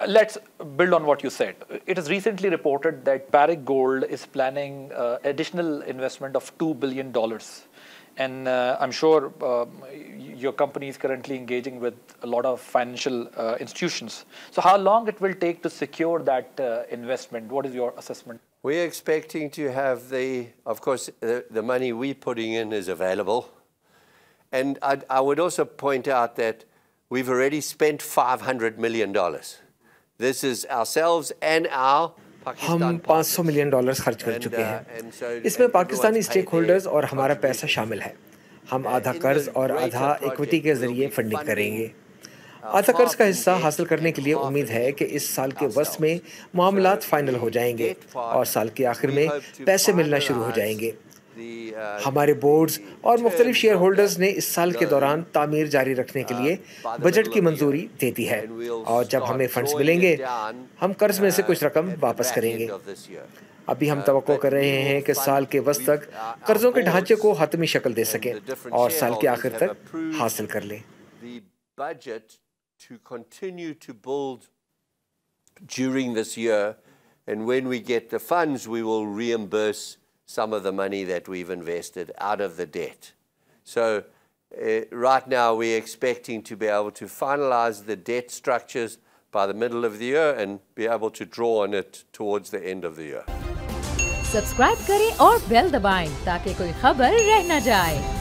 let's build on what you said. It is recently reported that Barrick Gold is planning additional investment of $2 billion. And I'm sure your company is currently engaging with a lot of financial institutions. So how long it will take to secure that investment? What is your assessment? We're expecting to have of course, the money we're putting in is available. And I would also point out that we've already spent $500 million. This is ourselves and our हम $500 million खर्च कर चुके हैं। इसमें Pakistani stake holders और हमारा पैसा शामिल है। हम आधा कर्ज और आधा इक्विटी के जरिए फंडिंग करेंगे। आधा कर्ज का हिस्सा हासिल करने के लिए उम्मीद है कि इस साल के वस्त में मामलात फाइनल हो जाएंगे और साल के आखिर में पैसे मिलना शुरू हो जाएंगे। हमारे बोर्ड्स और मुख्तलिफ शेयर होल्डर्स ने इस साल के दौरान तामीर जारी रखने के लिए बजट की मंजूरी दे दी है और जब हमें फंड्स मिलेंगे हम कर्ज में से कुछ रकम वापस करेंगे। अभी हम तवक्को कर रहे हैं कि साल के वस्त तक कर्जों के ढांचे को हतमी शक्ल दे सकें और साल के आखिर तक हासिल कर लें। Some of the money that we've invested out of the debt. So right now we're expecting to be able to finalize the debt structures by the middle of the year and be able to draw on it towards the end of the year. Subscribe करें और bell दबाएं ताकि कोई खबर रह न जाए।